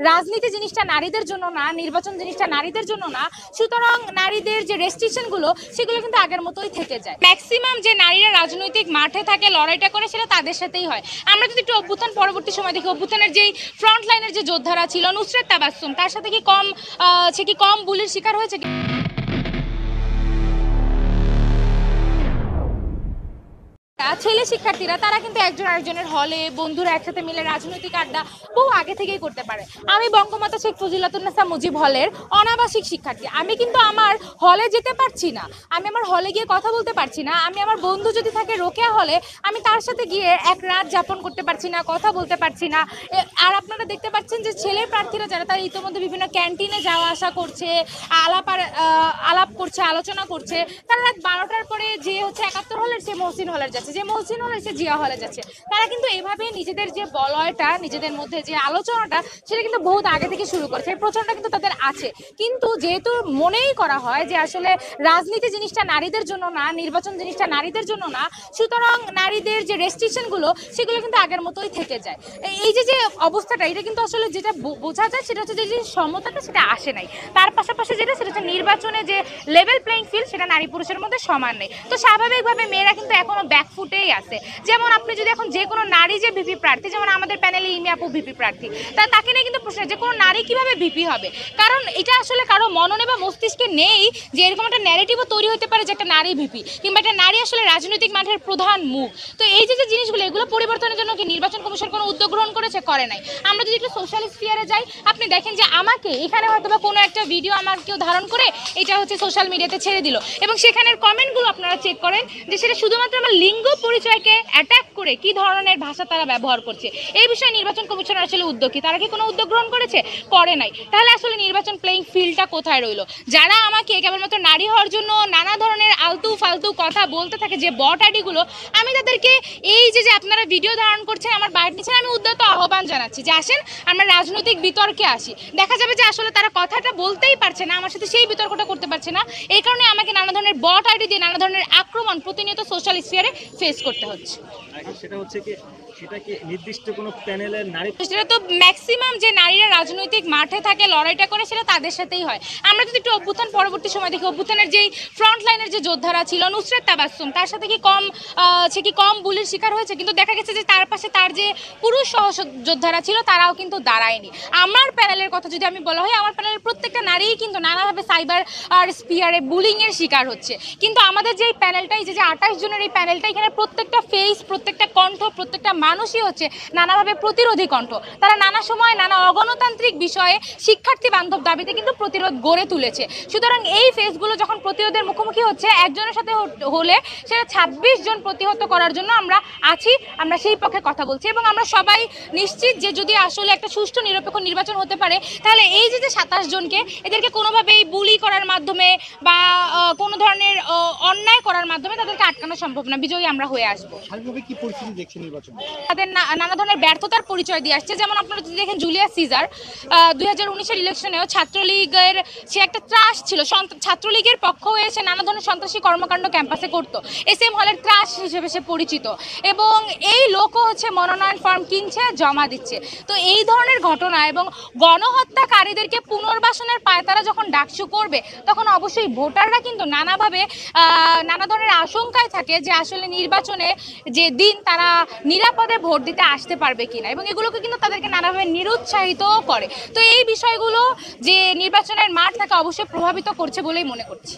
রাজনীতি জিনিসটা নারীদের জন্য না, নির্বাচন জিনিসটা নারীদের জন্য না, সুতরাং নারীদের যে রেস্ট্রিকশনগুলো সেগুলো কিন্তু আগের মতোই থেকে যায়। ম্যাক্সিমাম যে নারীরা রাজনৈতিক মাঠে থাকে, লড়াইটা করে, সেটা তাদের সাথেই হয়। আমরা যদি একটু অভ্যুত্থান পরবর্তী সময় দেখি, অভ্যুত্থানের যেই ফ্রন্ট লাইনের যে যোদ্ধারা ছিল, নুসরাত তাবাসসুম, তার সাথে কি কম বুলির শিকার হয়েছে? ছেলে শিক্ষার্থীরা তারা কিন্তু একজন আরেকজনের হলে বন্ধুরা একসাথে মিলে রাজনৈতিক আড্ডা বহু আগে থেকেই করতে পারে। আমি বঙ্গমাতা শেখ ফজিলাতুন্নেসা মুজিব হলের অনাবাসিক শিক্ষার্থী। আমি কিন্তু আমার হলে যেতে পারছি না, আমি আমার হলে গিয়ে কথা বলতে পারছি না। আমি আমার বন্ধু যদি থাকে রোকেয়া হলে, আমি তার সাথে গিয়ে এক রাত যাপন করতে পারছি না, কথা বলতে পারছি না। আর আপনারা দেখতে পাচ্ছেন যে ছেলে প্রার্থীরা যারা, তারা ইতিমধ্যে বিভিন্ন ক্যান্টিনে যাওয়া আসা করছে, আলাপ করছে, আলোচনা করছে। তারা রাত 12টার পরে যে হচ্ছে 71 হলের, সে মহসিন হলের যাচ্ছে, যে মহসিন হলের সে জিয়া হলে যাচ্ছে। তারা কিন্তু এভাবে নিজেদের যে বলয়টা, নিজেদের মধ্যে যে আলোচনাটা, সেটা কিন্তু বহুত আগে থেকে শুরু করেছে। এই প্রচলনটা কিন্তু তাদের আছে। কিন্তু যেহেতু মনেই করা হয় যে আসলে রাজনীতি জিনিসটা নারীদের জন্য না, নির্বাচন জিনিসটা নারীদের জন্য না, সুতরাং নারীদের যে রেস্ট্রিকশনগুলো সেগুলো কিন্তু আগের মতোই থেকে যায়। এই যে অবস্থাটা, এটা কিন্তু আসলে যেটা বোঝা যায় সেটা হচ্ছে যে সমতাটা সেটা আসে নাই। তার পাশাপাশি যেটা, সেটা হচ্ছে নির্বাচনে যে লেভেল প্লেইং ফিল্ড, সেটা নারী পুরুষের মধ্যে সমান নেই। তো স্বাভাবিকভাবে মেয়েরা কিন্তু এখনো ব্যাকফুটেই আছে। যেমন আপনি যদি এখন যে কোনো নারী যে ভিপি প্রার্থী, যেমন আমাদের প্যানেলে ইমি আপু ভিপি প্রার্থী, তাকে নিয়ে কিন্তু প্রশ্ন যে কোনো নারী কিভাবে ভিপি হবে। কারণ এটা আসলে কারো মননে বা মস্তিষ্কে নেই যে এরকম একটা ন্যারেটিভও তৈরি হতে পারে যে একটা নারী ভিপি কিংবা একটা নারী আসলে রাজনৈতিক মাঠের প্রধান মুখ। তো এই যে জিনিসগুলো, এগুলো পরিবর্তনের জন্য কি নির্বাচন কমিশন কোনো উদ্যোগ গ্রহণ করেছে? করে নাই। আমরা যদি একটু সোশ্যাল স্ফিয়ারে যাই, আপনি দেখেন যে আমাকে এখানে হয়তো বা কোনো একটা ভিডিও আমার কেউ ধারণ করে এটা হচ্ছে সোশ্যাল মিডিয়াতে ছেড়ে দিল, এবং সেখানের কমেন্টগুলো আপনারা চেক করেন যে সেটা শুধুমাত্র আমার লিঙ্গ পরিচয়কে অ্যাটাক করে কি ধরনের ভাষা তারা ব্যবহার করছে। এই বিষয়ে নির্বাচন কমিশন আসলে উদ্যোগ কি, তারা কি কোনো উদ্যোগ গ্রহণ করেছে? করে নাই। তাহলে আসলে নির্বাচন প্লেইং ফিল্ডটা কোথায় রইলো? যারা আমাকে কেবলমাত্র নারী হওয়ার জন্য নানা ধরনের আলতু ফালতু কথা বলতে থাকে, যে বট আইডিগুলো, আমি তাদেরকে এই যে আপনারা ভিডিও ধারণ করছেন, আমার বাইরে নিচ্ছেন, আমি উদ্যত আহ্বান জানাচ্ছি যে আসেন আমরা রাজনৈতিক বিতর্কে আসি। দেখা যাবে যে আসলে তারা কথাটা বলতেই পারছে না, আমার সাথে সেই বিতর্কটা করতে পারছে না। এই কারণে আমাকে নানা ধরনের বট আইডি দিয়ে নানা ধরনের আক্রমণ প্রতিনিয়ত সোশ্যাল স্ফিয়ারে ফেস করতে হচ্ছে। সেটা হচ্ছে কি, সেটা কি নির্দিষ্ট কোনো প্যানেলের নারী? সেটা তো ম্যাক্সিমাম যে নারীরা রাজনৈতিক মাঠে থাকে, লড়াইটা করে, সেটা তাদের সাথেই হয়। আমরা যদি একটু অভ্যুত্থান পরবর্তী সময় দেখি, অভ্যুত্থানের যেই ফ্রন্ট লাইনের যে যোদ্ধারা ছিল, নুসরাত তাবাসসুম, তার সাথে কি কম বুলির শিকার হয়েছে? কিন্তু দেখা গেছে যে তার পাশে তার যে পুরুষ সহযোদ্ধারা ছিল, তারাও কিন্তু দাঁড়ায়নি। আমার প্যানেলের কথা যদি আমি বলা হয়, আমার প্যানেলের প্রত্যেকটা নারীই কিন্তু নানাভাবে সাইবার আর স্পিয়ারে বুলিংয়ের শিকার হচ্ছে। কিন্তু আমাদের যে প্যানেলটাই, যে 28 জনের এই প্যানেলটা, এখানে প্রত্যেকটা ফেস, প্রত্যেকটা কণ্ঠ, প্রত্যেকটা মানুষই হচ্ছে নানাভাবে প্রতিরোধী কণ্ঠ। তারা নানা সময় নানা অগণতান্ত্রিক বিষয়ে শিক্ষার্থী বান্ধব দাবিতে কিন্তু প্রতিরোধ গড়ে তুলেছে। সুতরাং এই ফেসগুলো যখন প্রতিরোধের মুখোমুখি হচ্ছে, একজনের সাথে হলে সেটা 26 জন প্রতিহত করার জন্য আমরা আছি, আমরা সেই পক্ষে কথা বলছি। এবং আমরা সবাই নিশ্চিত যে যদি আসলে একটা সুষ্ঠু নিরপেক্ষ নির্বাচন হতে পারে, তাহলে এই যে 27 জনকে, এদেরকে কোনোভাবেই বুলি করার মাধ্যমে বা কোনো ধরনের অন্যায় করার মাধ্যমে তাদেরকে আটকানো সম্ভব না। বিজয়ী আমরা হয়ে আসবো। কি পরিস্থিতি দেখছেন নির্বাচন? তাদের নানা ধরনের ব্যর্থতার পরিচয় দিয়ে আসছে। যেমন আপনারা যদি দেখেন, জুলিয়াস সিজার 2019-এর ইলেকশনেও ছাত্রলীগের সে একটা ত্রাস ছিল, ছাত্রলীগের পক্ষ হয়ে সে নানা ধরনের সন্ত্রাসী কর্মকাণ্ড ক্যাম্পাসে করতো, SM হলের ত্রাস হিসেবে সে পরিচিত, এবং এই লোকও হচ্ছে মনোনয়ন ফর্ম কিনছে, জমা দিচ্ছে। তো এই ধরনের ঘটনা এবং গণহত্যাকারীদেরকে পুনর্বাসনের পায়তারা যখন ডাকসু করবে, তখন অবশ্যই ভোটাররা কিন্তু নানাভাবে নানা ধরনের আশঙ্কায় থাকে যে আসলে নির্বাচনে যে দিন তারা নিরাপদে ভোট দিতে আসতে পারবে কিনা, এবং এগুলোকে কিন্তু তাদেরকে নানাভাবে নিরুৎসাহিতও করে। তো এই বিষয়গুলো যে নির্বাচনের মাঠ তাকে অবশ্যই প্রভাবিত করছে বলেই মনে করছি।